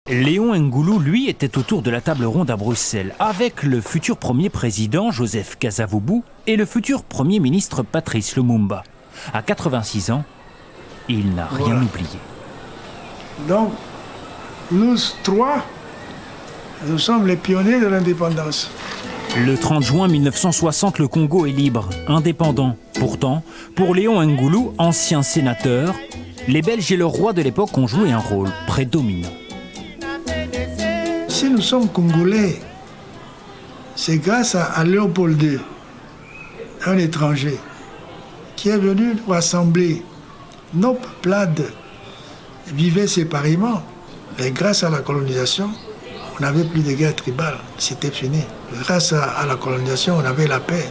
Léon Ngoulou, lui, était autour de la table ronde à Bruxelles, avec le futur premier président Joseph Kasavubu et le futur premier ministre Patrice Lumumba. À 86 ans, il n'a rien oublié. Donc, nous trois, nous sommes les pionniers de l'indépendance. Le 30 juin 1960, le Congo est libre, indépendant. Pourtant, pour Léon Ngoulou, ancien sénateur, les Belges et le roi de l'époque ont joué un rôle prédominant. Si nous sommes Congolais, c'est grâce à Léopold II, un étranger, qui est venu rassembler nos peuplades, vivaient séparément. Et grâce à la colonisation, on n'avait plus de guerre tribale, c'était fini. Grâce à la colonisation, on avait la paix.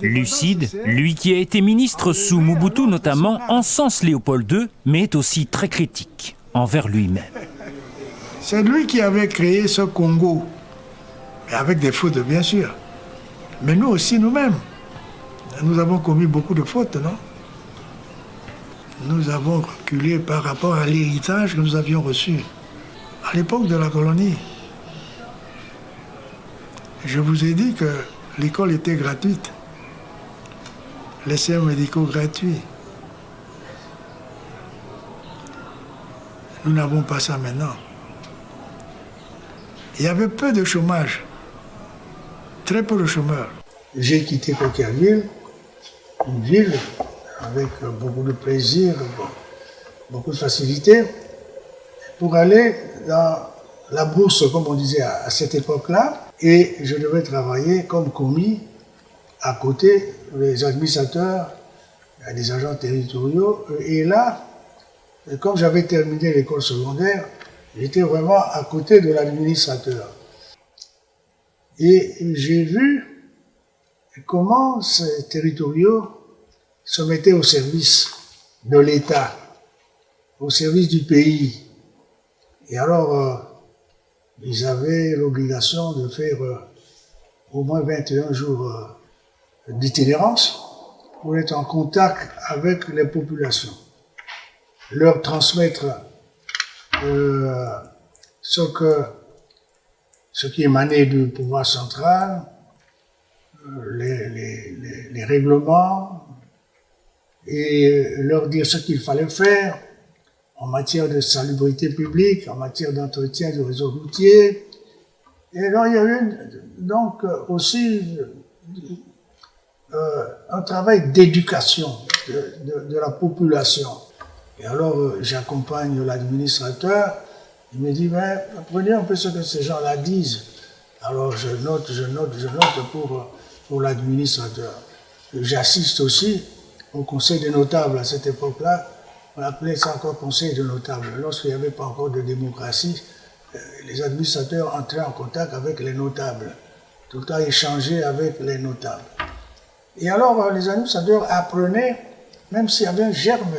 Lucide, lui qui a été ministre sous Mobutu notamment, encense Léopold II, mais est aussi très critique envers lui-même. C'est lui qui avait créé ce Congo, avec des fautes bien sûr. Mais nous aussi, nous-mêmes, nous avons commis beaucoup de fautes, non? Nous avons reculé par rapport à l'héritage que nous avions reçu à l'époque de la colonie. Je vous ai dit que l'école était gratuite, les soins médicaux gratuits. Nous n'avons pas ça maintenant. Il y avait peu de chômage, très peu de chômeurs. J'ai quitté Coquerville, une ville avec beaucoup de plaisir, beaucoup de facilité, pour aller dans la bourse, comme on disait à cette époque-là, et je devais travailler comme commis à côté des administrateurs, des agents territoriaux. Et là, comme j'avais terminé l'école secondaire, j'étais vraiment à côté de l'administrateur. Et j'ai vu comment ces territoriaux se mettaient au service de l'État, au service du pays. Et alors, ils avaient l'obligation de faire au moins 21 jours d'itinérance pour être en contact avec les populations, leur transmettre ce qui émanait du pouvoir central, les règlements, et leur dire ce qu'il fallait faire en matière de salubrité publique, en matière d'entretien du réseau routier. Et alors il y a eu donc aussi un travail d'éducation de la population. Et alors, j'accompagne l'administrateur, il me dit, mais prenez un peu ce que ces gens-là disent. Alors, je note pour l'administrateur. J'assiste aussi au conseil des notables à cette époque-là. On appelait ça encore conseil des notables. Lorsqu'il n'y avait pas encore de démocratie, les administrateurs entraient en contact avec les notables. Tout le temps échanger avec les notables. Et alors, les administrateurs apprenaient, même s'il y avait un germe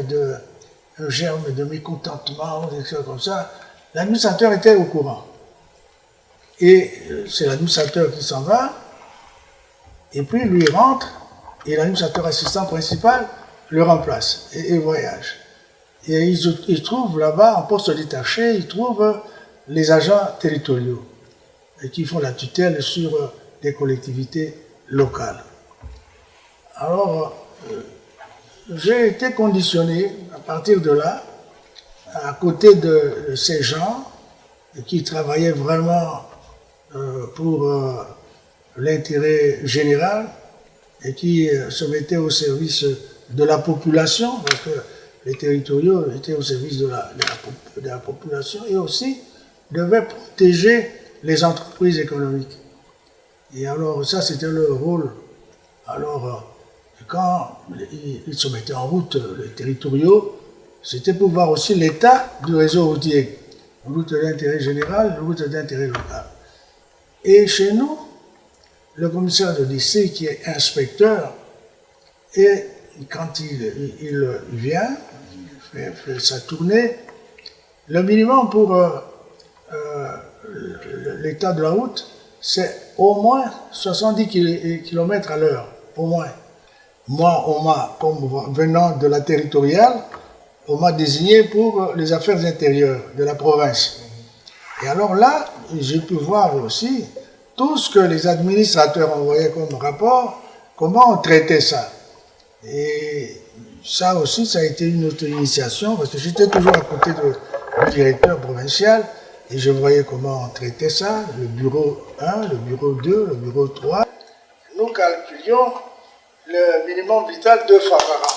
de mécontentement, des choses comme ça, l'administrateur était au courant. Et c'est l'administrateur qui s'en va, et puis lui rentre, et l'administrateur assistant principal le remplace et voyage. Et ils trouvent là-bas, en poste détaché, ils trouvent les agents territoriaux, et qui font la tutelle sur des collectivités locales. Alors, j'ai été conditionné à partir de là, à côté de ces gens qui travaillaient vraiment pour l'intérêt général et qui se mettaient au service de la population, parce que les territoriaux étaient au service de la population et aussi devaient protéger les entreprises économiques. Et alors ça, c'était leur rôle. Alors, quand ils se mettaient en route, les territoriaux, c'était pour voir aussi l'état du réseau routier, une route d'intérêt général, une route d'intérêt local. Et chez nous, le commissaire de lycée qui est inspecteur, et quand il vient, il fait sa tournée, le minimum pour l'état de la route, c'est au moins 70 km à l'heure, au moins. Moi, comme venant de la territoriale, on m'a désigné pour les affaires intérieures de la province. Et alors là, j'ai pu voir aussi tout ce que les administrateurs envoyaient comme rapport, comment on traitait ça. Et ça aussi, ça a été une autre initiation, parce que j'étais toujours à côté du directeur provincial, et je voyais comment on traitait ça, le bureau 1, le bureau 2, le bureau 3. Nous calculions le minimum vital 2 fois par an.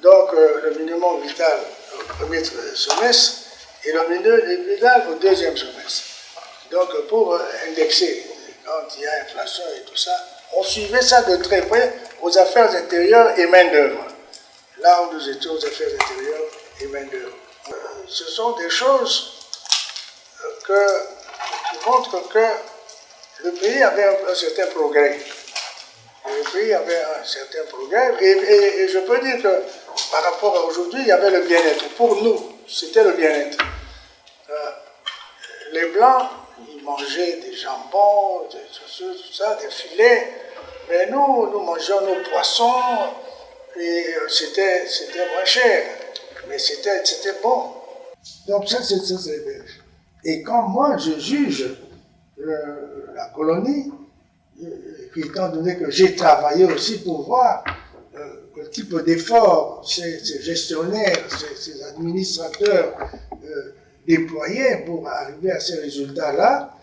Donc le minimum vital au premier semestre et le minimum vital au deuxième semestre. Donc pour indexer, quand il y a inflation et tout ça, on suivait ça de très près aux affaires intérieures et main-d'œuvre. Là où nous étions aux affaires intérieures et main-d'œuvre. Ce sont des choses qui montrent que le pays avait un certain progrès. Le pays avait un certain progrès et je peux dire que par rapport à aujourd'hui, il y avait le bien-être. Pour nous, c'était le bien-être. Les Blancs, ils mangeaient des jambons, tout ça, des filets, mais nous mangeons nos poissons et c'était moins cher, mais c'était bon. Donc ça, c'est et quand moi, je juge la colonie, étant donné que j'ai travaillé aussi pour voir quel type d'efforts ces gestionnaires, ces administrateurs déployaient pour arriver à ces résultats-là.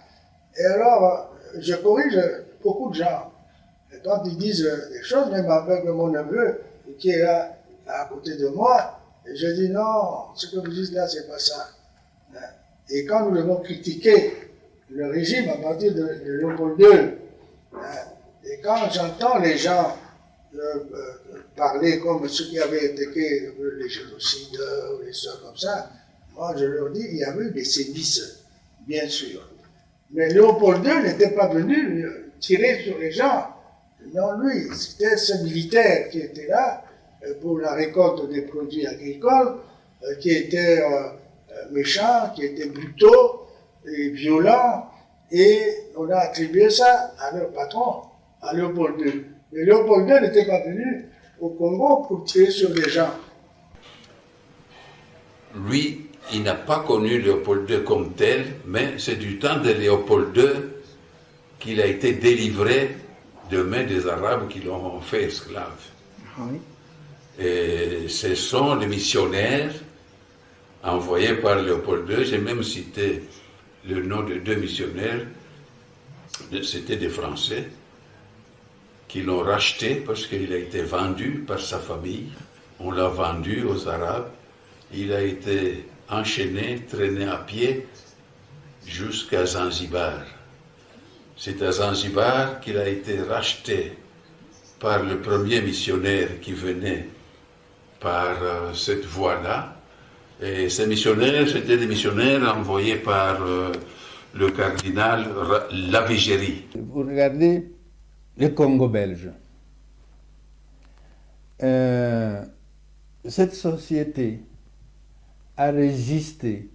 Et alors, je corrige beaucoup de gens. Et quand ils disent des choses, même avec mon neveu qui est là à côté de moi, je dis non, ce que vous dites là, c'est pas ça. Et quand nous devons critiquer le régime à partir de Léopold II, et quand j'entends les gens parler comme ceux qui avaient attaqué les génocides, les choses comme ça, moi je leur dis, il y avait des sévices, bien sûr. Mais Léopold II n'était pas venu tirer sur les gens. Non, lui, c'était ce militaire qui était là pour la récolte des produits agricoles, qui était méchant, qui était brutaux et violent, et on a attribué ça à leur patron, à Léopold II. Mais Léopold II n'était pas venu au Congo pour tirer sur les gens. Lui, il n'a pas connu Léopold II comme tel, mais c'est du temps de Léopold II qu'il a été délivré de main des Arabes qui l'ont fait esclave. Oui. Et ce sont les missionnaires envoyés par Léopold II. J'ai même cité le nom de 2 missionnaires, c'était des Français, qui l'ont racheté parce qu'il a été vendu par sa famille. On l'a vendu aux Arabes. Il a été enchaîné, traîné à pied jusqu'à Zanzibar. C'est à Zanzibar qu'il a été racheté par le premier missionnaire qui venait par cette voie-là. Et ces missionnaires, c'était des missionnaires envoyés par le cardinal Lavigérie. Vous regardez le Congo belge. Cette société a résisté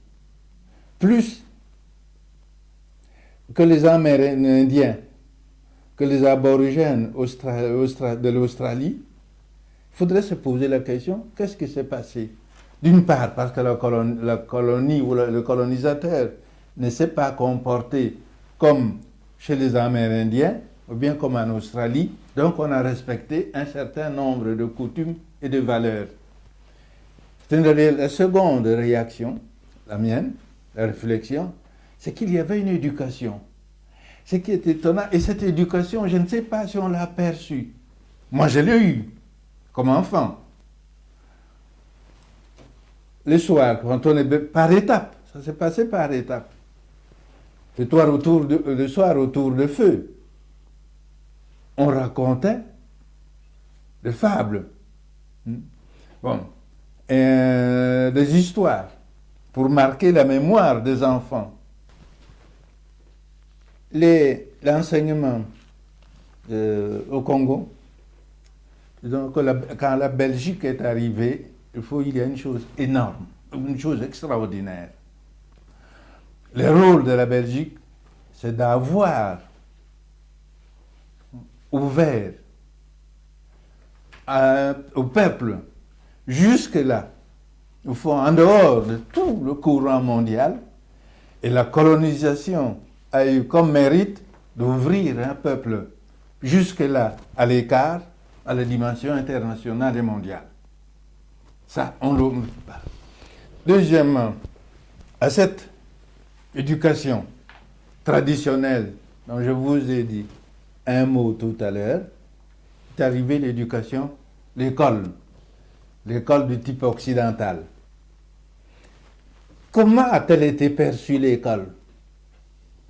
plus que les Amérindiens, que les aborigènes de l'Australie. Il faudrait se poser la question, qu'est-ce qui s'est passé? D'une part, parce que la colonie ou le colonisateur ne s'est pas comporté comme chez les Amérindiens, ou bien comme en Australie, donc on a respecté un certain nombre de coutumes et de valeurs. La seconde réaction, la mienne, la réflexion, c'est qu'il y avait une éducation. Ce qui est étonnant, et cette éducation, je ne sais pas si on l'a perçue. Moi, je l'ai eue, comme enfant. Le soir, quand on est par étapes, ça s'est passé par étapes. Le soir, autour de feu, on racontait des fables. Bon. Des histoires pour marquer la mémoire des enfants. L'enseignement au Congo, donc quand la Belgique est arrivée, il y a une chose énorme, une chose extraordinaire. Le rôle de la Belgique, c'est d'avoir ouvert au peuple jusque-là au fond, en dehors de tout le courant mondial, et la colonisation a eu comme mérite d'ouvrir un peuple jusque-là à l'écart à la dimension internationale et mondiale. Ça, on ne l'oublie pas. Deuxièmement, à cette éducation traditionnelle dont je vous ai dit un mot tout à l'heure, est arrivée l'éducation, l'école du type occidental. Comment a-t-elle été perçue l'école?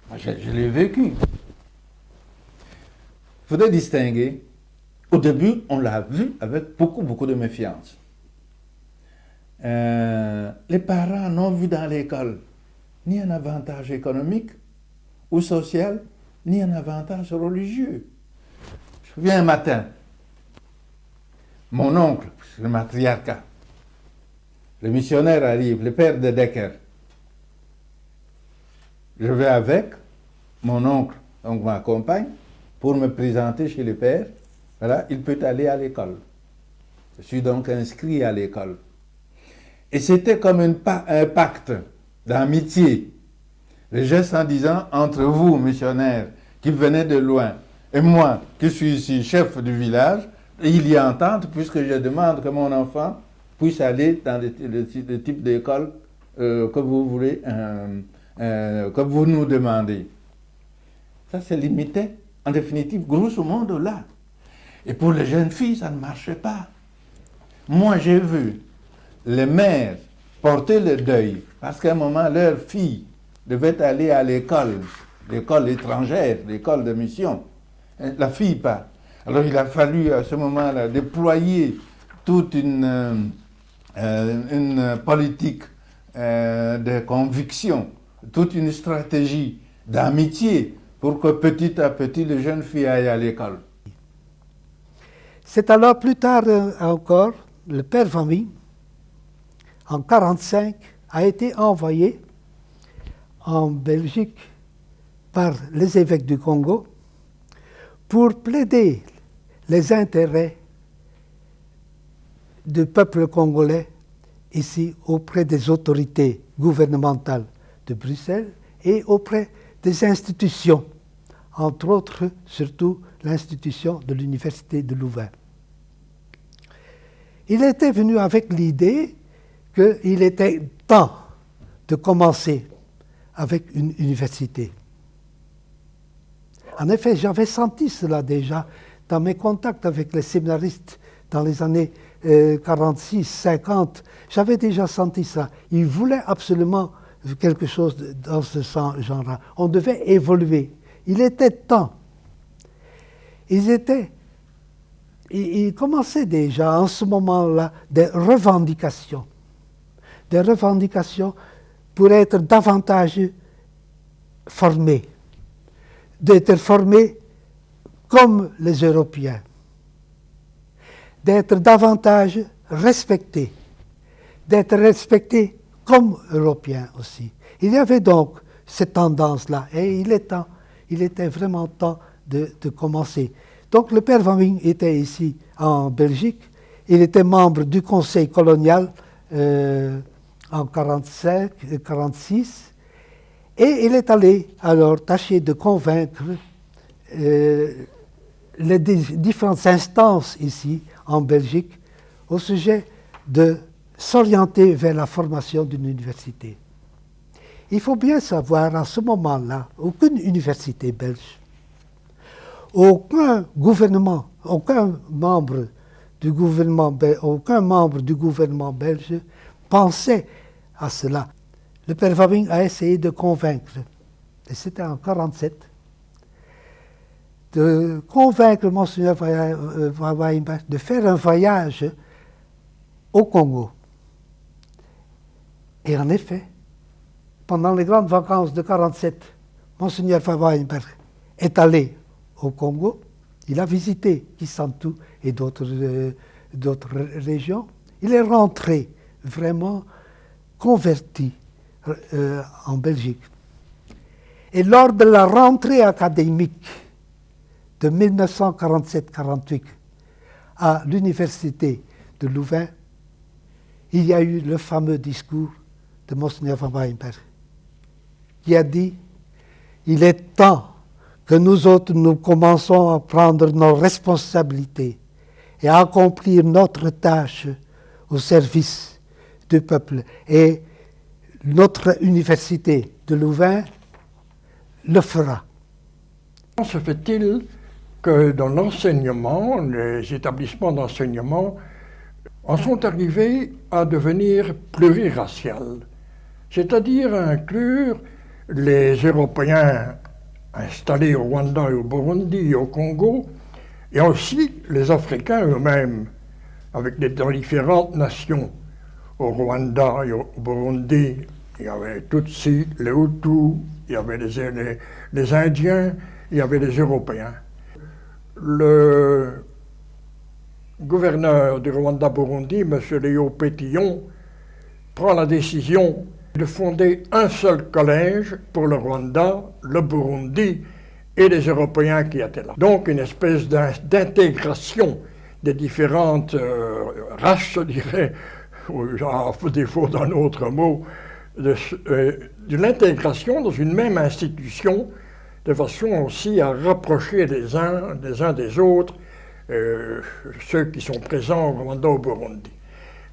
Moi, je l'ai vécue. Il faudrait distinguer. Au début, on l'a vu avec beaucoup de méfiance. Les parents n'ont vu dans l'école ni un avantage économique ou social, ni un avantage religieux. Je me souviens un matin, mon oncle, le matriarcat, le missionnaire arrive, le père de Decker. Je vais avec, mon oncle donc m'accompagne pour me présenter chez le père. Voilà, il peut aller à l'école. Je suis donc inscrit à l'école. Et c'était comme un pacte d'amitié. Le geste en disant, entre vous, missionnaires, qui venez de loin, et moi, qui suis ici chef du village, il y a entente, puisque je demande que mon enfant puisse aller dans le type d'école que vous voulez, que vous nous demandez. Ça, c'est limité, en définitive, grosso modo, là. Et pour les jeunes filles, ça ne marchait pas. Moi, j'ai vu les mères porter le deuil, parce qu'à un moment, leur fille devait aller à l'école étrangère, l'école de mission. La fille pas. Alors il a fallu à ce moment-là déployer toute une politique de conviction, toute une stratégie d'amitié pour que petit à petit les jeunes filles aillent à l'école. C'est alors plus tard encore, le père Famille, en 1945, a été envoyé en Belgique par les évêques du Congo pour plaider les intérêts du peuple congolais ici auprès des autorités gouvernementales de Bruxelles et auprès des institutions, entre autres, surtout l'institution de l'Université de Louvain. Il était venu avec l'idée qu'il était temps de commencer avec une université. En effet, j'avais senti cela déjà dans mes contacts avec les séminaristes dans les années 46, 50. J'avais déjà senti ça. Ils voulaient absolument quelque chose dans ce genre-là. On devait évoluer. Il était temps. Ils commençaient déjà en ce moment-là des revendications pour être davantage formés, d'être formés comme les Européens, d'être davantage respectés, d'être respectés comme Européens aussi. Il y avait donc cette tendance-là, et il était vraiment temps de commencer. Donc le père Van Wing était ici en Belgique, il était membre du Conseil colonial en 1945-1946, et il est allé alors tâcher de convaincre les différentes instances ici en Belgique au sujet de s'orienter vers la formation d'une université. Il faut bien savoir, à ce moment-là, aucune université belge, aucun membre du gouvernement belge pensait à cela. Le père Wabing a essayé de convaincre, et c'était en 1947, de convaincre Monseigneur Wabing de faire un voyage au Congo. Et en effet, pendant les grandes vacances de 1947, Monseigneur Weinberg est allé au Congo. Il a visité Kisantu et d'autres régions. Il est rentré vraiment converti en Belgique. Et lors de la rentrée académique de 1947-48 à l'université de Louvain, il y a eu le fameux discours de Monseigneur Van Weydenberg, qui a dit « Il est temps que nous autres, nous commençons à prendre nos responsabilités et à accomplir notre tâche au service du peuple. » Et notre université de Louvain le fera. Comment se fait-il que dans l'enseignement, les établissements d'enseignement en sont arrivés à devenir pluriraciales, c'est-à-dire à inclure les Européens installés au Rwanda et au Burundi et au Congo, et aussi les Africains eux-mêmes, dans différentes nations. Au Rwanda et au Burundi, il y avait les Tutsis, les Hutus, il y avait les Indiens, il y avait les Européens. Le gouverneur du Rwanda-Burundi, M. Léo Pétillon, prend la décision de fonder un seul collège pour le Rwanda, le Burundi et les Européens qui étaient là. Donc une espèce d'intégration des différentes races, je dirais, à défaut d'un autre mot, de l'intégration dans une même institution, de façon aussi à rapprocher les uns des autres ceux qui sont présents au Rwanda, au Burundi.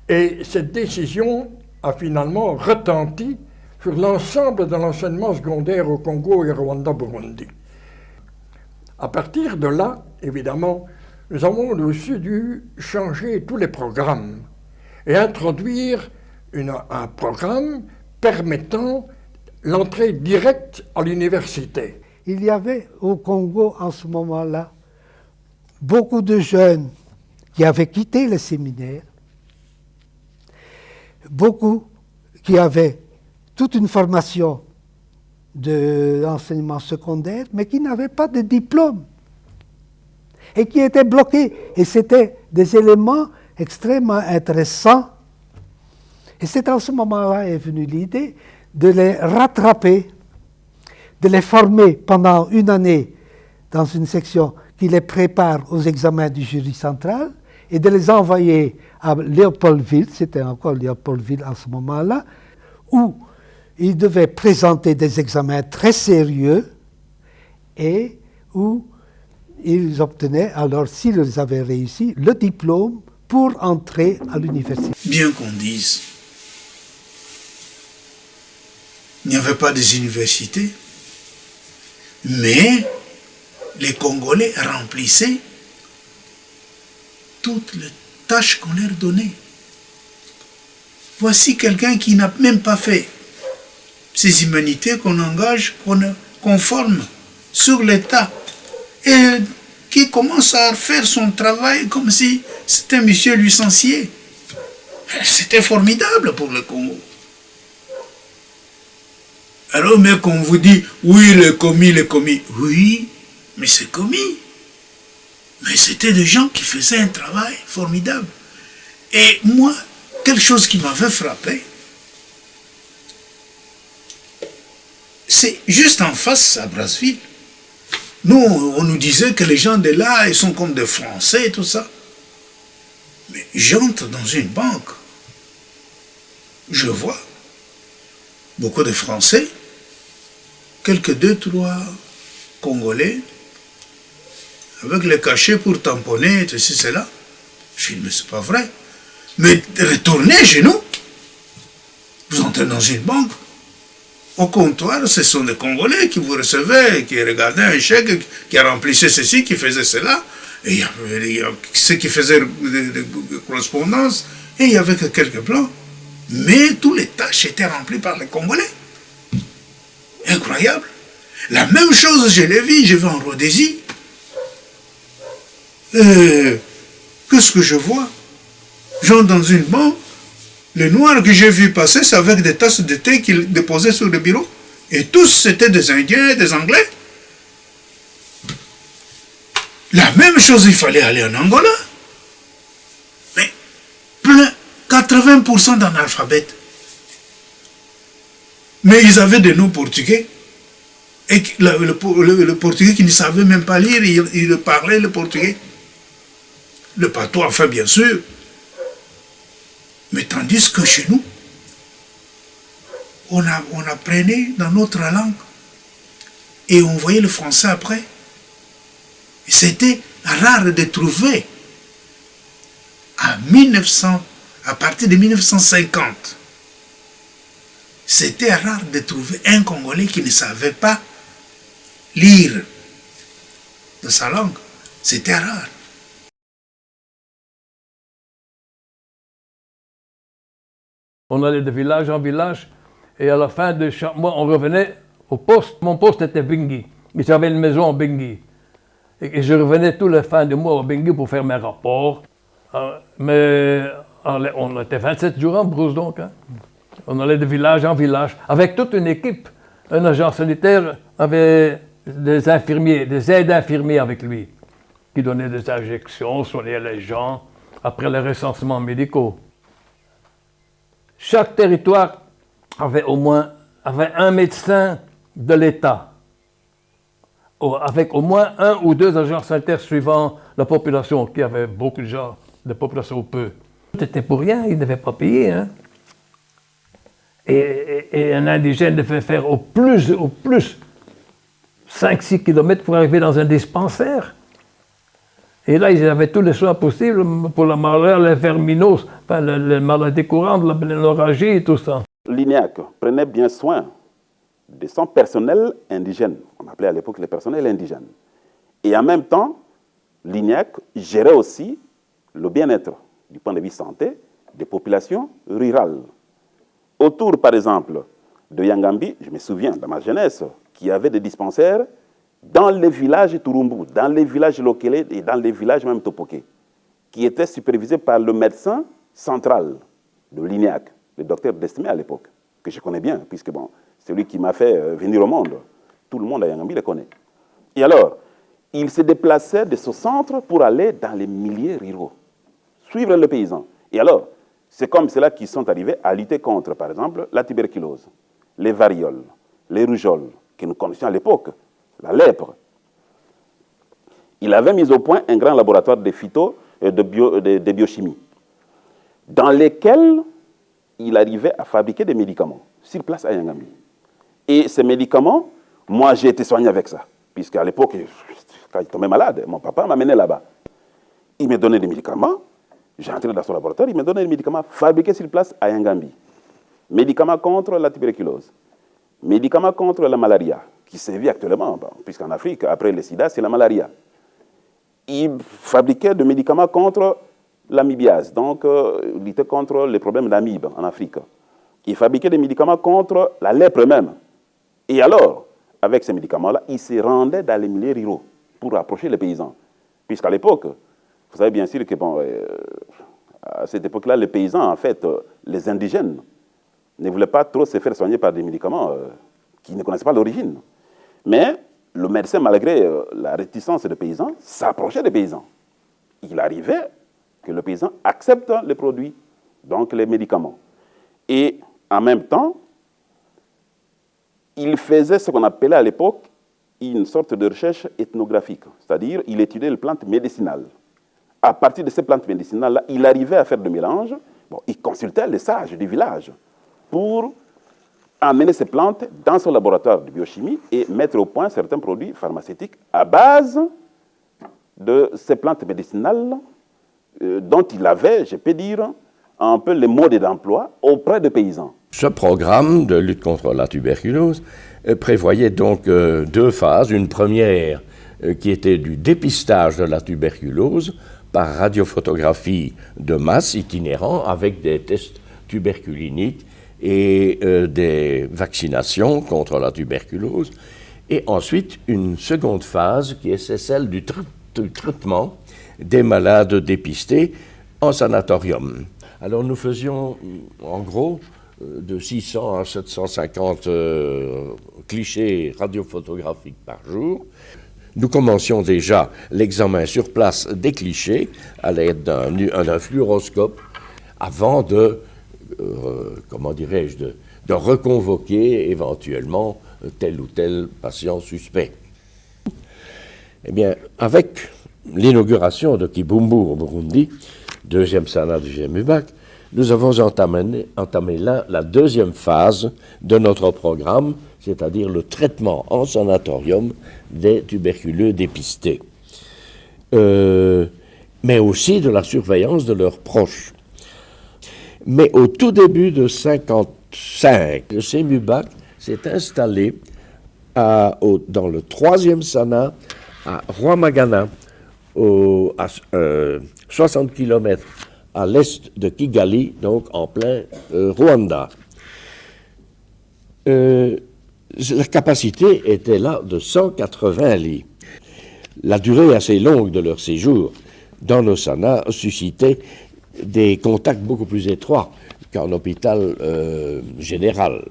Et cette décision a finalement retenti sur l'ensemble de l'enseignement secondaire au Congo et au Rwanda-Burundi. À partir de là, évidemment, nous avons aussi dû changer tous les programmes et introduire un programme permettant l'entrée directe à l'université. Il y avait au Congo en ce moment-là beaucoup de jeunes qui avaient quitté le séminaire, beaucoup qui avaient toute une formation d'enseignement secondaire, mais qui n'avaient pas de diplôme et qui étaient bloqués. Et c'était des éléments extrêmement intéressants. Et c'est en ce moment-là est venue l'idée de les rattraper, de les former pendant une année dans une section qui les prépare aux examens du jury central et de les envoyer à Léopoldville, c'était encore Léopoldville en ce moment-là, où ils devaient présenter des examens très sérieux et où ils obtenaient, alors s'ils avaient réussi, le diplôme pour entrer à l'université. Bien qu'on dise, il n'y avait pas des universités, mais les Congolais remplissaient toutes les tâches qu'on leur donnait. Voici quelqu'un qui n'a même pas fait ces humanités qu'on engage, qu'on forme sur l'État, et qui commence à faire son travail comme si c'était un monsieur licencié. C'était formidable pour le Congo. Alors, mais qu'on vous dit, oui, les commis, oui, mais c'est commis. Mais c'était des gens qui faisaient un travail formidable. Et moi, quelque chose qui m'avait frappé, c'est juste en face à Brazzaville. Nous, on nous disait que les gens de là, ils sont comme des Français et tout ça. Mais j'entre dans une banque, je vois beaucoup de Français, quelques 2-3 Congolais, avec les cachets pour tamponner, ceci, cela. Je dis, mais c'est pas vrai. Mais retournez chez nous. Vous entrez dans une banque. Au comptoir, ce sont des Congolais qui vous recevaient, qui regardaient un chèque, qui remplissaient ceci, qui faisaient cela. Et il y avait ceux qui faisaient des correspondances, et il n'y avait que quelques plans. Mais toutes les tâches étaient remplies par les Congolais. Incroyable. La même chose, je l'ai vu, je vais en Rhodésie. Qu'est-ce que je vois? J'entre dans une banque, les noirs que j'ai vu passer, c'est avec des tasses de thé qu'ils déposaient sur le bureau. Et tous, c'était des Indiens, des Anglais. La même chose, il fallait aller en Angola. Mais plein, 80% d'analphabètes. Mais ils avaient des noms portugais. Et le portugais qui ne savait même pas lire, il parlait le portugais. Le patois, enfin bien sûr. Mais Tandis que chez nous, on apprenait dans notre langue et on voyait le français après. C'était rare de trouver à partir de 1950. C'était rare de trouver un Congolais qui ne savait pas lire de sa langue. C'était rare. On allait de village en village et à la fin de chaque mois, on revenait au poste. Mon poste était Bingui, mais j'avais une maison à Bingui. Et je revenais tous les fins de mois à Bingui pour faire mes rapports. Mais on était 27 jours en brousse donc. Hein. On allait de village en village avec toute une équipe. Un agent sanitaire avait des infirmiers, des aides infirmiers avec lui, qui donnaient des injections, soignaient les gens après les recensements médicaux. Chaque territoire avait un médecin de l'État, avec au moins un ou deux agents sanitaires suivant la population, qui avait beaucoup de gens, de population ou peu. C'était pour rien, ils ne devaient pas payer. Hein. Et un indigène devait faire au plus 5-6 kilomètres pour arriver dans un dispensaire. Et là, ils avaient tous les soins possibles pour la malaria, les verminoses, enfin, les maladies courantes, l'hémorragie et tout ça. L'INEAC prenait bien soin de son personnel indigène. On appelait à l'époque les personnels indigènes. Et en même temps, l'INEAC gérait aussi le bien-être du point de vue santé des populations rurales. Autour, par exemple, de Yangambi, je me souviens, dans ma jeunesse, qu'il y avait des dispensaires dans les villages Turumbu, dans les villages Lokele et dans les villages même Topoké, qui étaient supervisés par le médecin central de l'INEAC, le docteur Destemé à l'époque, que je connais bien, puisque bon, c'est lui qui m'a fait venir au monde. Tout le monde à Yangambi le connaît. Et alors, il se déplaçait de ce centre pour aller dans les milieux ruraux, suivre les paysans. Et alors, c'est comme cela qu'ils sont arrivés à lutter contre, par exemple, la tuberculose, les varioles, les rougeoles, que nous connaissions à l'époque, la lèpre. Il avait mis au point un grand laboratoire de phyto et de biochimie, dans lesquels il arrivait à fabriquer des médicaments, sur place à Yangambi. Et ces médicaments, moi j'ai été soigné avec ça, puisqu'à l'époque, quand il tombait malade, mon papa m'amenait là-bas. Il me donnait des médicaments, j'ai entré dans son laboratoire, il me donnait des médicaments fabriqués sur place à Yangambi. Médicaments contre la tuberculose, médicaments contre la malaria, qui sévit actuellement, puisqu'en Afrique, après le sida, c'est la malaria. Il fabriquait des médicaments contre l'amibiase, donc lutter contre les problèmes d'amibe en Afrique. Il fabriquait des médicaments contre la lèpre même. Et alors, avec ces médicaments-là, il se rendait dans les milieux ruraux pour approcher les paysans. Puisqu'à l'époque, vous savez bien sûr que à cette époque-là, les paysans, en fait, les indigènes, ne voulaient pas trop se faire soigner par des médicaments qui ne connaissaient pas l'origine. Mais le médecin, malgré la réticence des paysans, s'approchait des paysans. Il arrivait que le paysan accepte les produits, donc les médicaments. Et en même temps, il faisait ce qu'on appelait à l'époque une sorte de recherche ethnographique, c'est-à-dire il étudiait les plantes médicinales. À partir de ces plantes médicinales-là, il arrivait à faire des mélanges. Bon, il consultait les sages du village pour amener ces plantes dans son laboratoire de biochimie et mettre au point certains produits pharmaceutiques à base de ces plantes médicinales dont il avait, je peux dire, un peu les modes d'emploi auprès des paysans. Ce programme de lutte contre la tuberculose prévoyait donc deux phases. Une première qui était du dépistage de la tuberculose par radiophotographie de masse itinérant avec des tests tuberculiniques et des vaccinations contre la tuberculose. Et ensuite, une seconde phase qui est celle du traitement des malades dépistés en sanatorium. Alors nous faisions en gros de 600 à 750 clichés radiophotographiques par jour. Nous commencions déjà l'examen sur place des clichés à l'aide d'un fluoroscope avant de, de reconvoquer éventuellement tel ou tel patient suspect. Eh bien, avec l'inauguration de Kibumbu au Burundi, deuxième Sana, deuxième UBAC, nous avons entamé là la deuxième phase de notre programme, c'est-à-dire le traitement en sanatorium des tuberculeux dépistés, mais aussi de la surveillance de leurs proches. Mais au tout début de 1955, le CEMUBAC s'est installé dans le 3e Sana à Rwamagana, à 60 km à l'est de Kigali, donc en plein Rwanda. La capacité était là de 180 lits. La durée assez longue de leur séjour dans nos sanas suscitait des contacts beaucoup plus étroits qu'en hôpital général.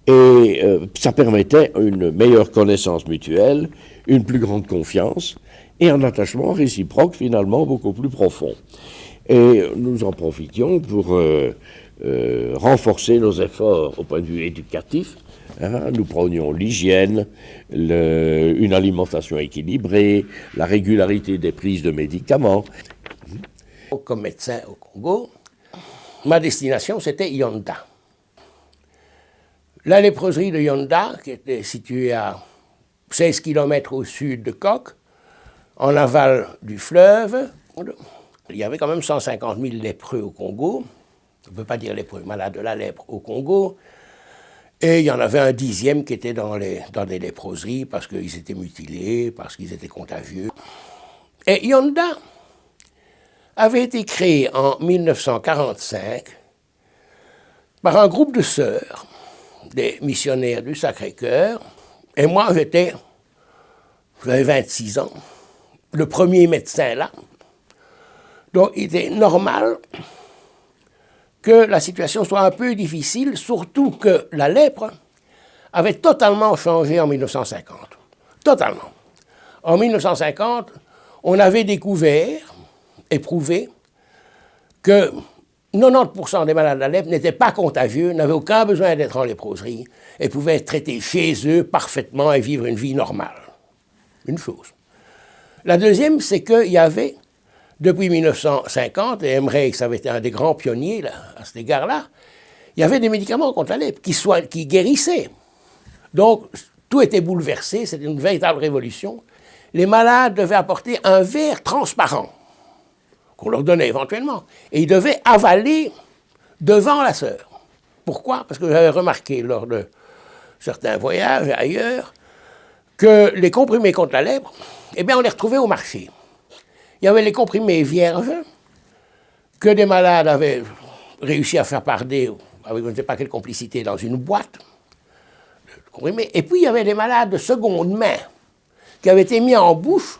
Et ça permettait une meilleure connaissance mutuelle, une plus grande confiance et un attachement réciproque finalement beaucoup plus profond. Et nous en profitions pour renforcer nos efforts au point de vue éducatif. Nous prônions l'hygiène, une alimentation équilibrée, la régularité des prises de médicaments. Comme médecin au Congo, ma destination c'était Yonda. La léproserie de Yonda, qui était située à 16 km au sud de Coq, en aval du fleuve, il y avait quand même 150 000 lépreux au Congo. On ne peut pas dire lépreux, malades de la lèpre au Congo. Et il y en avait un 10e qui était dans des léproseries parce qu'ils étaient mutilés, parce qu'ils étaient contagieux. Et Yonda avait été créé en 1945 par un groupe de sœurs, des missionnaires du Sacré-Cœur. Et moi, j'avais 26 ans, le premier médecin là. Donc, il était normal que la situation soit un peu difficile, surtout que la lèpre avait totalement changé en 1950. Totalement. En 1950, on avait découvert, éprouvé, que 90% des malades de la lèpre n'étaient pas contagieux, n'avaient aucun besoin d'être en léproserie et pouvaient être traités chez eux parfaitement et vivre une vie normale. Une chose. La deuxième, c'est qu'il y avait, depuis 1950, et Emmerich avait été un des grands pionniers là, à cet égard-là, il y avait des médicaments contre la lèpre qui guérissaient. Donc, tout était bouleversé, c'était une véritable révolution. Les malades devaient apporter un verre transparent, qu'on leur donnait éventuellement, et ils devaient avaler devant la sœur. Pourquoi? Parce que j'avais remarqué lors de certains voyages ailleurs que les comprimés contre la lèpre, eh bien, on les retrouvait au marché. Il y avait les comprimés vierges que des malades avaient réussi à faire parder avec je ne sais pas quelle complicité dans une boîte de comprimés. Et puis, il y avait des malades de seconde main qui avaient été mis en bouche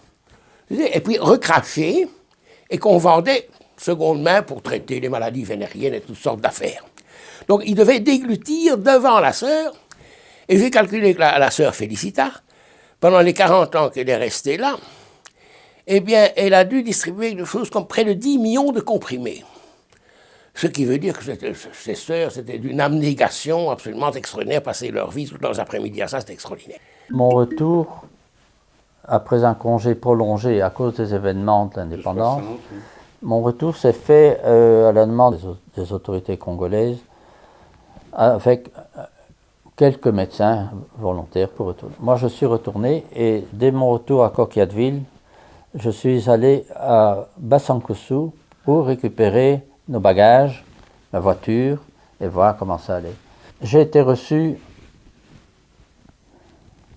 et puis recrachés et qu'on vendait seconde main pour traiter les maladies vénériennes et toutes sortes d'affaires. Donc, ils devaient déglutir devant la sœur. Et j'ai calculé que la sœur Félicita, pendant les 40 ans qu'elle est restée là, eh bien, elle a dû distribuer quelque chose comme près de 10 millions de comprimés. Ce qui veut dire que ces sœurs, c'était d'une abnégation absolument extraordinaire, passer leur vie tous leurs après-midi à ça, c'était extraordinaire. Mon retour, après un congé prolongé à cause des événements de l'indépendance, mon retour s'est fait à la demande des autorités congolaises, avec quelques médecins volontaires pour retourner. Moi, je suis retourné et dès mon retour à Coquilhateville, je suis allé à Bassankossou pour récupérer nos bagages, ma voiture et voir comment ça allait. J'ai été reçu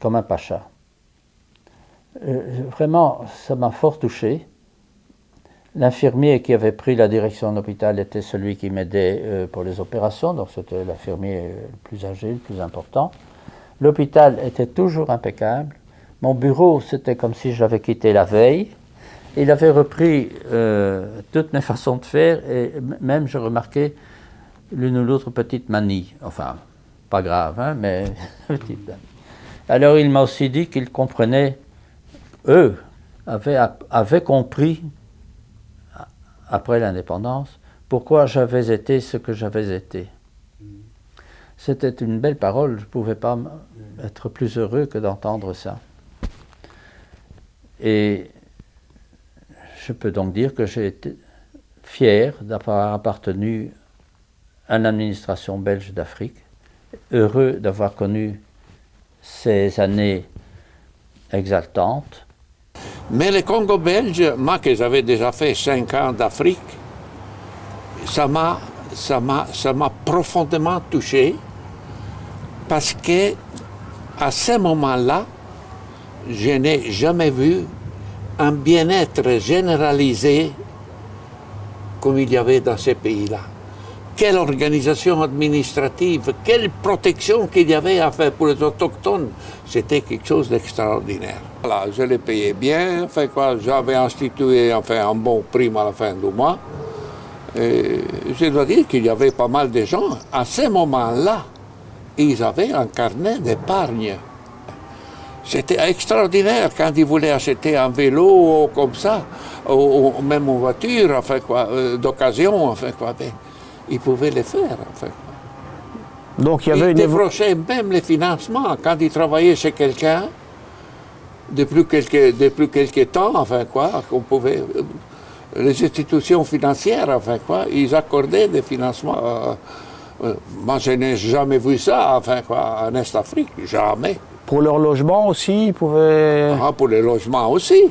comme un pacha. Vraiment, ça m'a fort touché. L'infirmier qui avait pris la direction de l'hôpital était celui qui m'aidait pour les opérations, donc c'était l'infirmier le plus âgé, le plus important. L'hôpital était toujours impeccable. Mon bureau, c'était comme si j'avais quitté la veille. Il avait repris toutes mes façons de faire et même je remarquais l'une ou l'autre petite manie. Enfin, pas grave, hein, mais petite. Alors il m'a aussi dit qu'il comprenait, eux, avaient compris après l'indépendance, pourquoi j'avais été ce que j'avais été. C'était une belle parole, je ne pouvais pas être plus heureux que d'entendre ça. Et je peux donc dire que j'ai fier d'avoir appartenu à l'administration belge d'Afrique, heureux d'avoir connu ces années exaltantes. Mais le Congo belge, moi que j'avais déjà fait 5 ans d'Afrique, ça m'a profondément touché parce que à ce moment-là, je n'ai jamais vu un bien-être généralisé comme il y avait dans ces pays-là. Quelle organisation administrative, quelle protection qu'il y avait à faire pour les autochtones, c'était quelque chose d'extraordinaire. Voilà, je les payais bien, enfin, j'avais institué un bon prime à la fin du mois. Et je dois dire qu'il y avait pas mal de gens, à ce moment-là, ils avaient un carnet d'épargne. C'était extraordinaire quand ils voulaient acheter un vélo comme ça, ou même une voiture, enfin, d'occasion, enfin, ils pouvaient le faire. Enfin. Donc il y avait ils décrochaient même les financements quand ils travaillaient chez quelqu'un, depuis quelques temps, enfin, qu'on pouvait. Les institutions financières, enfin, ils accordaient des financements. Moi, je n'ai jamais vu ça, enfin, en Est-Afrique, jamais. Pour leur logement aussi, ils pouvaient... Ah, pour les logements aussi.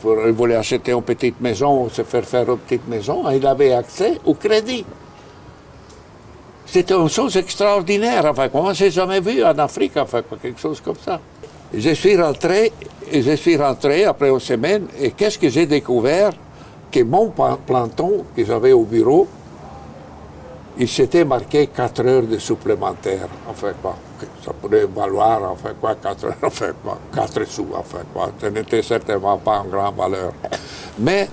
Ils voulaient acheter une petite maison, se faire une petite maison, et ils avaient accès au crédit. C'était une chose extraordinaire, enfin, moi, je n'ai jamais vu en Afrique, enfin, quelque chose comme ça. Je suis rentré après une semaine, et qu'est-ce que j'ai découvert? Que mon planton que j'avais au bureau, il s'était marqué 4 heures de supplémentaire, enfin, ça pourrait valoir, enfin, 4 heures, enfin, 4 sous, enfin, ça n'était certainement pas en grande valeur. Mais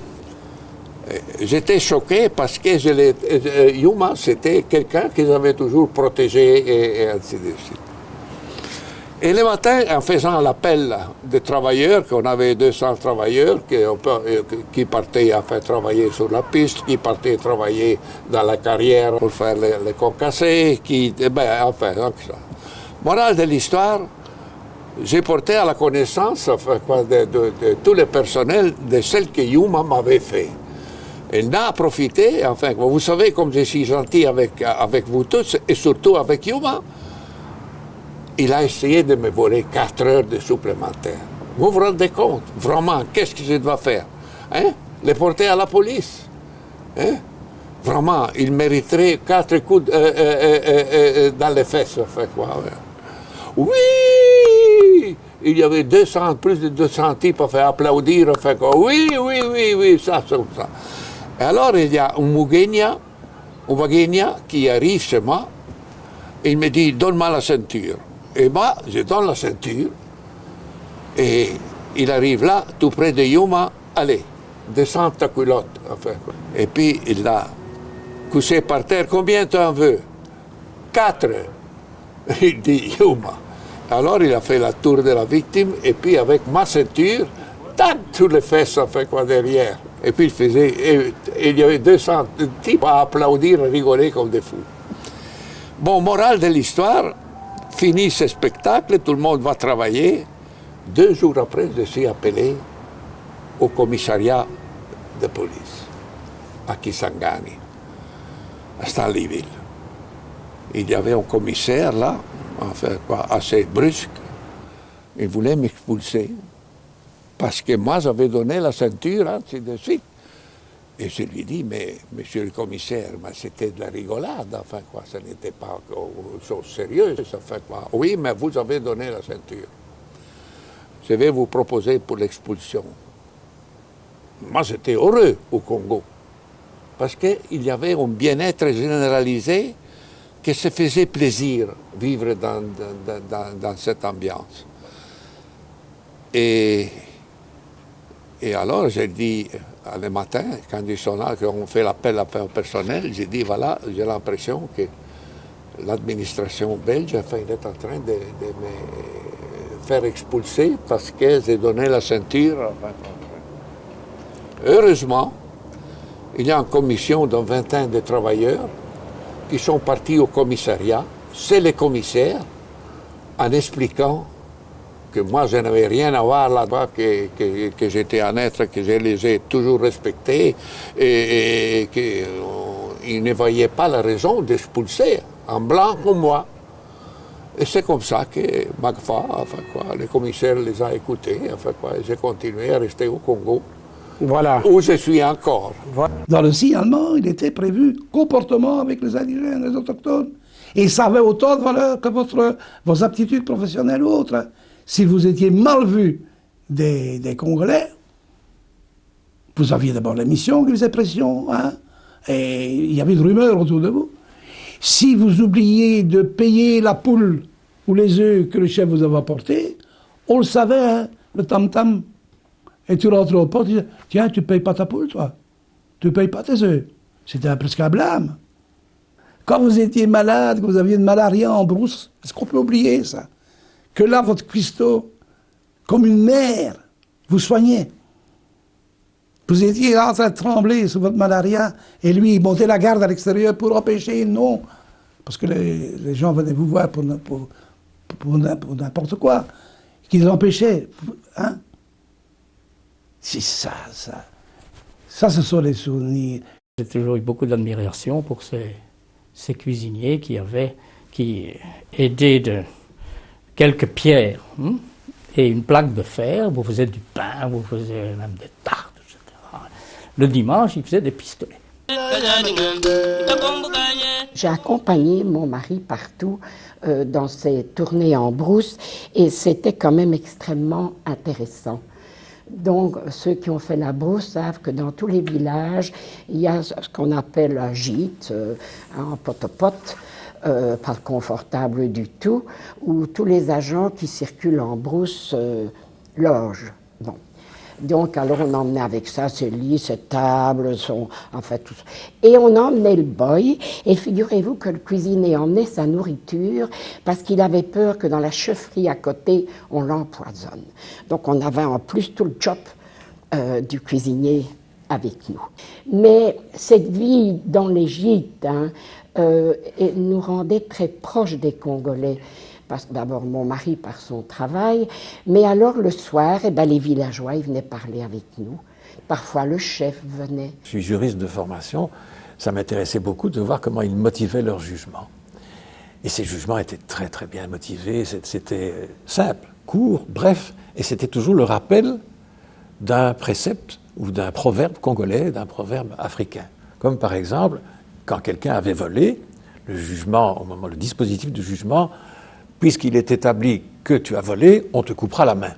j'étais choqué parce que Yuma, c'était quelqu'un qu'ils avaient toujours protégé et ainsi de suite. Et le matin, en faisant l'appel des travailleurs, qu'on avait 200 travailleurs qui partaient enfin, travailler sur la piste, qui partaient travailler dans la carrière pour faire les concassés, enfin, donc ça. Morale de l'histoire, j'ai porté à la connaissance enfin, de tout le personnel de celle que Yuma m'avait fait. Elle n'a profité, enfin, vous savez comme je suis gentil avec vous tous, et surtout avec Yuma. Il a essayé de me voler 4 heures de supplémentaire. Vous vous rendez compte, vraiment, qu'est-ce que je dois faire? Hein? Les porter à la police? Hein? Vraiment, il mériterait 4 coups dans les fesses. Enfin, oui! Il y avait plus de 200 types à faire applaudir. Enfin, oui, ça. Et alors, il y a un Muguenia qui arrive chez moi. Il me dit, donne-moi la ceinture. Et moi, je donne la ceinture, et il arrive là, tout près de Yuma, allez, descends ta culotte. Enfin, et puis, il l'a couché par terre, combien tu en veux? 4. Il dit, Yuma. Alors, il a fait la tour de la victime, et puis, avec ma ceinture, tac, sur les fesses, enfin, derrière. Et puis, il y avait 200 types à applaudir, à rigoler comme des fous. Bon, morale de l'histoire, fini ce spectacle, tout le monde va travailler. 2 jours après, je suis appelé au commissariat de police, à Kisangani, à Stanleyville. Il y avait un commissaire là, enfin, assez brusque. Il voulait m'expulser, parce que moi, j'avais donné la ceinture, ainsi de suite. Et je lui dis, mais monsieur le commissaire, c'était de la rigolade, enfin, ça n'était pas une chose sérieuse. Enfin, oui, mais vous avez donné la ceinture. Je vais vous proposer pour l'expulsion. Moi, j'étais heureux au Congo, parce qu'il y avait un bien-être généralisé que se faisait plaisir vivre dans cette ambiance. Et alors, j'ai dit, le matin, quand ils sont là, qu'on fait l'appel au personnel, j'ai dit, voilà, j'ai l'impression que l'administration belge est en train de me faire expulser parce que j'ai donné la ceinture. Heureusement, il y a une commission d'une vingtaine de travailleurs qui sont partis au commissariat. C'est le commissaire en expliquant que moi je n'avais rien à voir là-bas, que j'étais un être que je les ai toujours respectés et qu'ils ne voyaient pas la raison d'expulser un blanc comme moi. Et c'est comme ça que Magfa, le commissaire les a écoutés, et j'ai continué à rester au Congo. Voilà. Où je suis encore. Dans le signalement, il était prévu comportement avec les indigènes, les autochtones. Et ça avait autant de valeur que vos aptitudes professionnelles ou autres. Si vous étiez mal vu des Congolais, vous aviez d'abord la mission qui faisait pression, hein, et il y avait une rumeur autour de vous. Si vous oubliez de payer la poule ou les œufs que le chef vous avait apportés, on le savait, hein, le tam-tam. Et tu rentres au port, tu dis, tiens, tu ne payes pas ta poule, toi. Tu ne payes pas tes œufs. C'était presque un blâme. Quand vous étiez malade, que vous aviez une malaria en brousse, est-ce qu'on peut oublier ça? Que là, votre cuistot, comme une mère, vous soignait. Vous étiez en train de trembler sous votre malaria, et lui, il montait la garde à l'extérieur pour empêcher, non. Parce que les gens venaient vous voir pour n'importe quoi. Qu'ils empêchaient, hein. C'est ça, ce sont les souvenirs. J'ai toujours eu beaucoup d'admiration pour ces cuisiniers qui aidaient de quelques pierres et une plaque de fer, vous faisiez du pain, vous faisiez même des tartes, etc. Le dimanche, ils faisaient des pistolets. J'ai accompagné mon mari partout dans ses tournées en brousse et c'était quand même extrêmement intéressant. Donc, ceux qui ont fait la brousse savent que dans tous les villages, il y a ce qu'on appelle un gîte, un pot-au-pot, pas confortable du tout, où tous les agents qui circulent en brousse logent. Bon. Donc, alors on emmenait avec ça ses lits, ses tables, enfin tout ça. Et on emmenait le boy, et figurez-vous que le cuisinier emmenait sa nourriture parce qu'il avait peur que dans la chefferie à côté, on l'empoisonne. Donc on avait en plus tout le job du cuisinier avec nous. Mais cette vie dans les gîtes nous rendait très proches des Congolais. Parce que d'abord mon mari par son travail, mais alors le soir, les villageois ils venaient parler avec nous. Parfois le chef venait. Je suis juriste de formation, ça m'intéressait beaucoup de voir comment ils motivaient leurs jugements. Et ces jugements étaient très très bien motivés, c'était simple, court, bref, et c'était toujours le rappel d'un précepte ou d'un proverbe congolais, d'un proverbe africain. Comme par exemple, quand quelqu'un avait volé, le jugement, au moment, le dispositif de jugement, puisqu'il est établi que tu as volé, on te coupera la main.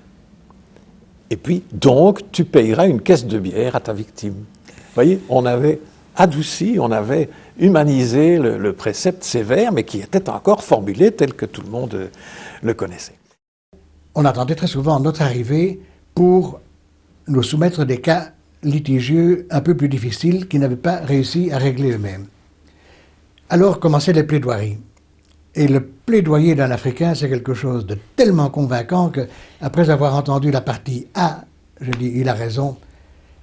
Et puis, donc, tu payeras une caisse de bière à ta victime. Vous voyez, on avait adouci, on avait humanisé le précepte sévère, mais qui était encore formulé tel que tout le monde le connaissait. On attendait très souvent notre arrivée pour nous soumettre des cas litigieux un peu plus difficiles qui n'avaient pas réussi à régler eux-mêmes. Alors commençaient les plaidoiries. Et le plaidoyer d'un Africain, c'est quelque chose de tellement convaincant que, après avoir entendu la partie A, je dis, il a raison.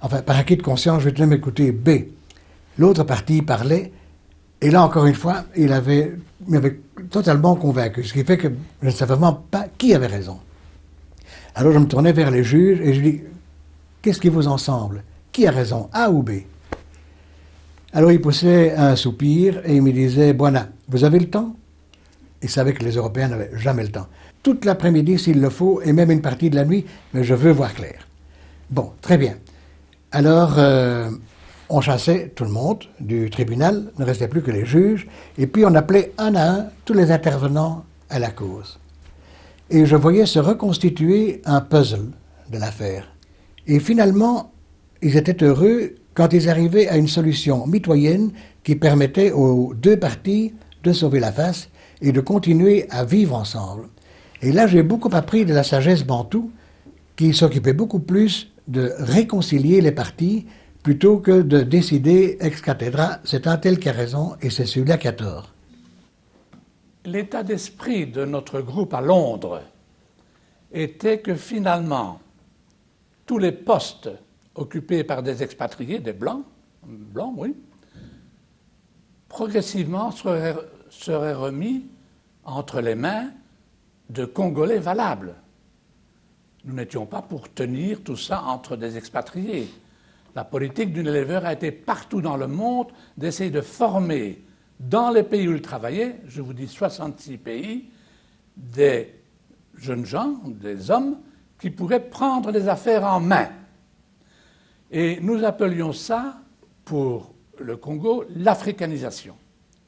Enfin, par acquis de conscience, je vais tout de même écouter B. L'autre partie parlait, et là, encore une fois, il m'avait totalement convaincu, ce qui fait que je ne savais vraiment pas qui avait raison. Alors je me tournais vers les juges et je dis, qu'est-ce qui vous en semble? Qui a raison, A ou B? Alors il poussait un soupir et il me disait, Buana, vous avez le temps? Il savait que les Européens n'avaient jamais le temps. Toute l'après-midi, s'il le faut, et même une partie de la nuit, mais je veux voir clair. Bon, très bien. Alors, on chassait tout le monde du tribunal, il ne restait plus que les juges, et puis on appelait un à un tous les intervenants à la cause. Et je voyais se reconstituer un puzzle de l'affaire. Et finalement, ils étaient heureux quand ils arrivaient à une solution mitoyenne qui permettait aux deux parties de sauver la face et de continuer à vivre ensemble. Et là, j'ai beaucoup appris de la sagesse bantoue qui s'occupait beaucoup plus de réconcilier les parties plutôt que de décider ex cathedra, c'est un tel qui a raison et c'est celui-là qui a tort. L'état d'esprit de notre groupe à Londres était que finalement, tous les postes occupés par des expatriés, des blancs, oui, progressivement seraient remis entre les mains de Congolais valables. Nous n'étions pas pour tenir tout ça entre des expatriés. La politique d'Unilever a été partout dans le monde d'essayer de former dans les pays où il travaillait, je vous dis 66 pays, des jeunes gens, des hommes, qui pourraient prendre les affaires en main. Et nous appelions ça, pour le Congo, l'africanisation.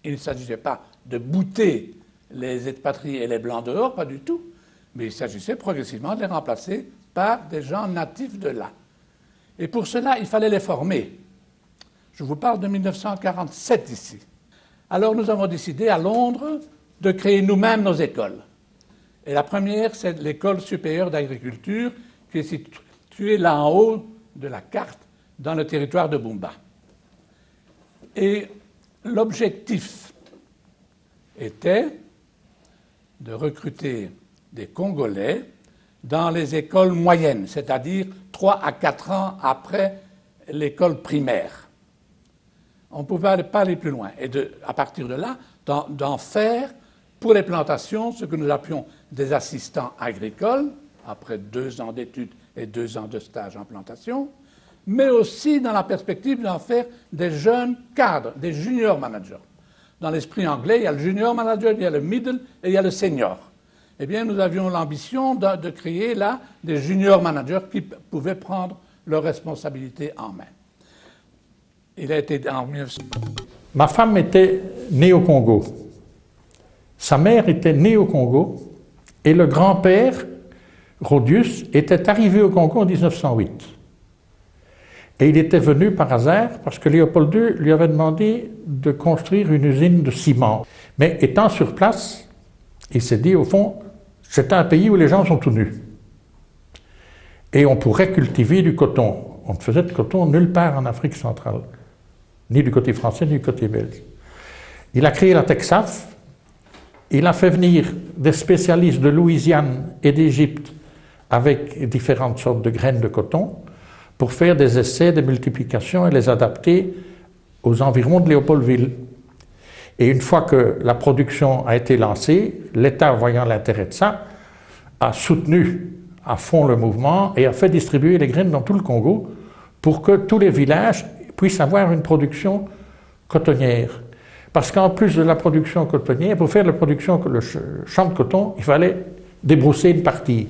Il ne s'agissait pas de bouter les expatriés et les blancs dehors, pas du tout, mais il s'agissait progressivement de les remplacer par des gens natifs de là. Et pour cela, il fallait les former. Je vous parle de 1947 ici. Alors nous avons décidé à Londres de créer nous-mêmes nos écoles. Et la première, c'est l'école supérieure d'agriculture qui est située là en haut de la carte dans le territoire de Bumba. Et l'objectif était de recruter des Congolais dans les écoles moyennes, c'est-à-dire 3 à 4 ans après l'école primaire. On ne pouvait pas aller plus loin. Et à partir de là, d'en faire pour les plantations ce que nous appelions des assistants agricoles, après 2 ans d'études et 2 ans de stage en plantation, mais aussi dans la perspective d'en faire des jeunes cadres, des junior managers. Dans l'esprit anglais, il y a le junior manager, il y a le middle et il y a le senior. Eh bien, nous avions l'ambition de créer là des junior managers qui pouvaient prendre leurs responsabilités en main. Il a été en 1900. Ma femme était née au Congo. Sa mère était née au Congo et le grand-père, Rodius, était arrivé au Congo en 1908. Et il était venu par hasard parce que Léopold II lui avait demandé de construire une usine de ciment. Mais étant sur place, il s'est dit, au fond, c'est un pays où les gens sont tout nus. Et on pourrait cultiver du coton. On ne faisait de coton nulle part en Afrique centrale, ni du côté français, ni du côté belge. Il a créé la Texaf. Il a fait venir des spécialistes de Louisiane et d'Égypte avec différentes sortes de graines de coton pour faire des essais de multiplication et les adapter aux environs de Léopoldville. Et une fois que la production a été lancée, l'État, voyant l'intérêt de ça, a soutenu à fond le mouvement et a fait distribuer les graines dans tout le Congo pour que tous les villages puissent avoir une production cotonnière. Parce qu'en plus de la production cotonnière, pour faire la production, le champ de coton, il fallait débrousser une partie.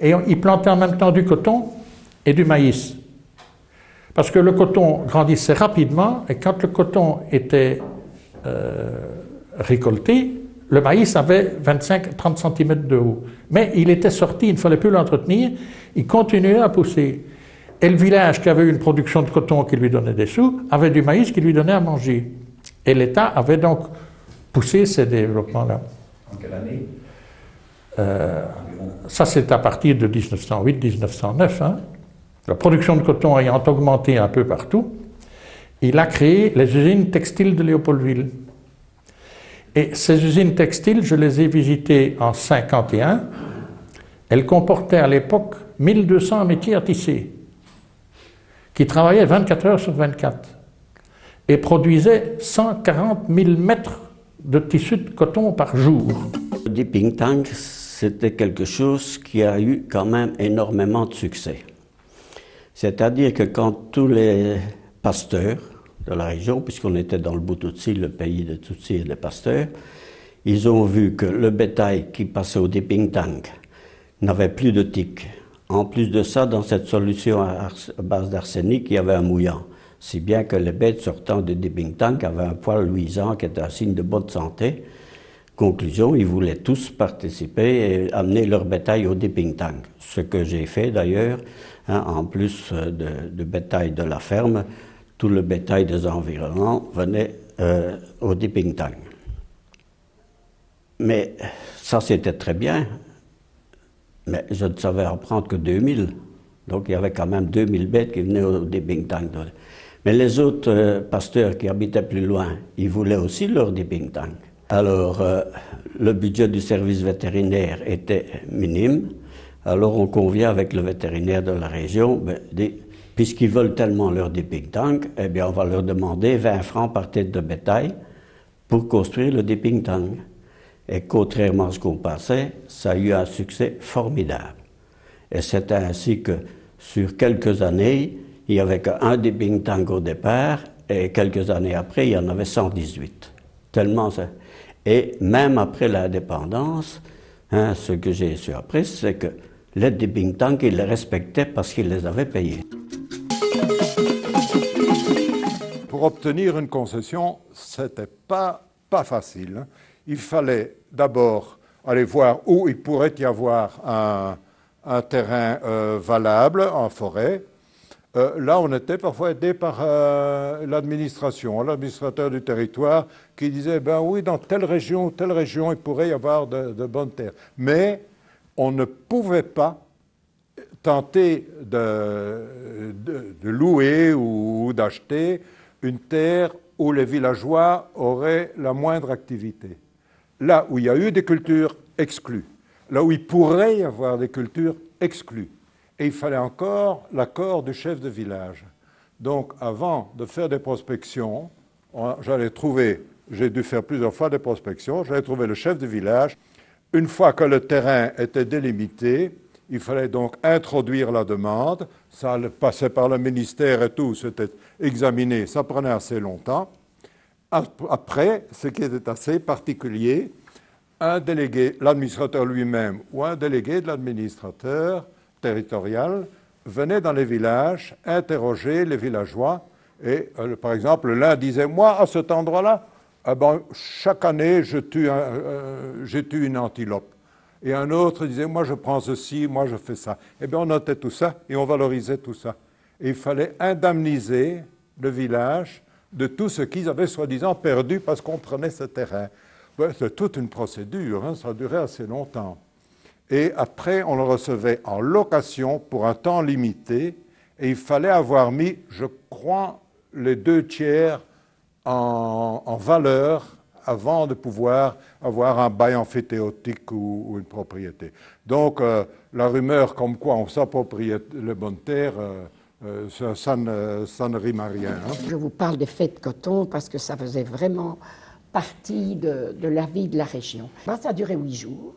Et ils plantaient en même temps du coton et du maïs. Parce que le coton grandissait rapidement et quand le coton était récolté, le maïs avait 25-30 cm de haut. Mais il était sorti, il ne fallait plus l'entretenir, il continuait à pousser. Et le village qui avait une production de coton qui lui donnait des sous, avait du maïs qui lui donnait à manger. Et l'État avait donc poussé ces développements-là. En quelle année Ça, c'est à partir de 1908-1909. Hein. La production de coton ayant augmenté un peu partout, il a créé les usines textiles de Léopoldville. Et ces usines textiles, je les ai visitées en 1951. Elles comportaient à l'époque 1200 métiers à tisser, qui travaillaient 24 heures sur 24. Et produisait 140 000 mètres de tissu de coton par jour. Le dipping tank, c'était quelque chose qui a eu quand même énormément de succès. C'est-à-dire que quand tous les pasteurs de la région, puisqu'on était dans le Boututsi, le pays des Tutsis et des pasteurs, ils ont vu que le bétail qui passait au dipping tank n'avait plus de tiques. En plus de ça, dans cette solution à base d'arsenic, il y avait un mouillant. Si bien que les bêtes sortant du dipping tank avaient un poil luisant qui était un signe de bonne santé. Conclusion, ils voulaient tous participer et amener leur bétail au dipping tank. Ce que j'ai fait d'ailleurs, hein, en plus de bétail de la ferme, tout le bétail des environnants venait au dipping tank. Mais ça c'était très bien, mais je ne savais en prendre que 2000. Donc il y avait quand même 2000 bêtes qui venaient au dipping tank. Mais les autres pasteurs qui habitaient plus loin, ils voulaient aussi leur dipping tank. Alors, le budget du service vétérinaire était minime. Alors, on convient avec le vétérinaire de la région, puisqu'ils veulent tellement leur dipping tank, eh bien, on va leur demander 20 francs par tête de bétail pour construire le dipping tank. Et contrairement à ce qu'on pensait, ça a eu un succès formidable. Et c'était ainsi que sur quelques années, il n'y avait qu'un Deeping Tank au départ, et quelques années après, il y en avait 118. Tellement ça. Et même après l'indépendance, hein, ce que j'ai su après, c'est que les Deeping Tank, ils les respectaient parce qu'ils les avaient payés. Pour obtenir une concession, c'était pas facile. Il fallait d'abord aller voir où il pourrait y avoir un terrain valable en forêt. Là, on était parfois aidé par l'administrateur du territoire qui disait, ben oui, dans telle région, il pourrait y avoir de bonnes terres. Mais on ne pouvait pas tenter de louer ou d'acheter une terre où les villageois auraient la moindre activité. Là où il y a eu des cultures exclues, là où il pourrait y avoir des cultures exclues. Et il fallait encore l'accord du chef de village. Donc avant de faire des prospections, j'ai dû faire plusieurs fois des prospections, j'allais trouver le chef de village. Une fois que le terrain était délimité, il fallait donc introduire la demande, ça passait par le ministère et tout, c'était examiné, ça prenait assez longtemps. Après, ce qui était assez particulier, un délégué, l'administrateur lui-même ou un délégué de l'administrateur territorial venait dans les villages interroger les villageois et par exemple l'un disait « moi à cet endroit-là, chaque année je tue une antilope ». Et un autre disait « moi je prends ceci, moi je fais ça ». Eh bien on notait tout ça et on valorisait tout ça. Et il fallait indemniser le village de tout ce qu'ils avaient soi-disant perdu parce qu'on prenait ce terrain. C'est toute une procédure, hein, ça a duré assez longtemps. Et après, on le recevait en location pour un temps limité et il fallait avoir mis, je crois, les 2/3 en valeur avant de pouvoir avoir un bail emphytéotique ou une propriété. Donc, la rumeur comme quoi on s'appropriait les bonnes terres, ça ne rime à rien. Hein. Je vous parle des fêtes de coton parce que ça faisait vraiment partie de la vie de la région. Ça a duré 8 jours.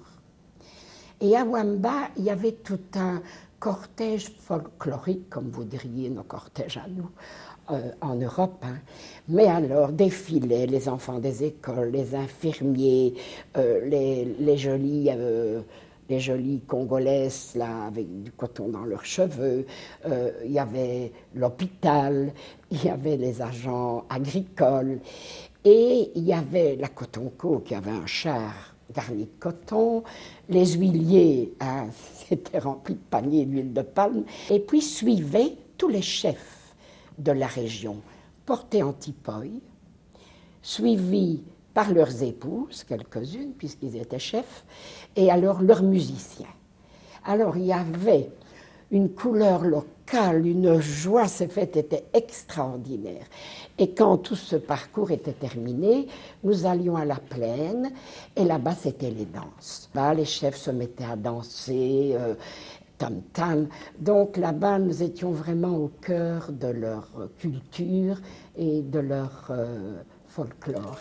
Et à Wamba, il y avait tout un cortège folklorique, comme vous diriez nos cortèges à nous, en Europe. Hein. Mais alors, défilaient les enfants des écoles, les infirmiers, les jolies Congolaises là, avec du coton dans leurs cheveux. Il y avait l'hôpital, il y avait les agents agricoles. Et il y avait la Cotonco qui avait un char garni de coton, les huiliers s'étaient remplis de paniers d'huile de palme, et puis suivaient tous les chefs de la région, portés en tipoï, suivis par leurs épouses, quelques-unes, puisqu'ils étaient chefs, et alors leurs musiciens. Alors il y avait une couleur locale, une joie, ces fêtes étaient extraordinaires. Et quand tout ce parcours était terminé, nous allions à la plaine, et là-bas c'était les danses. Là, les chefs se mettaient à danser, tam-tam. Donc là-bas, nous étions vraiment au cœur de leur culture et de leur folklore.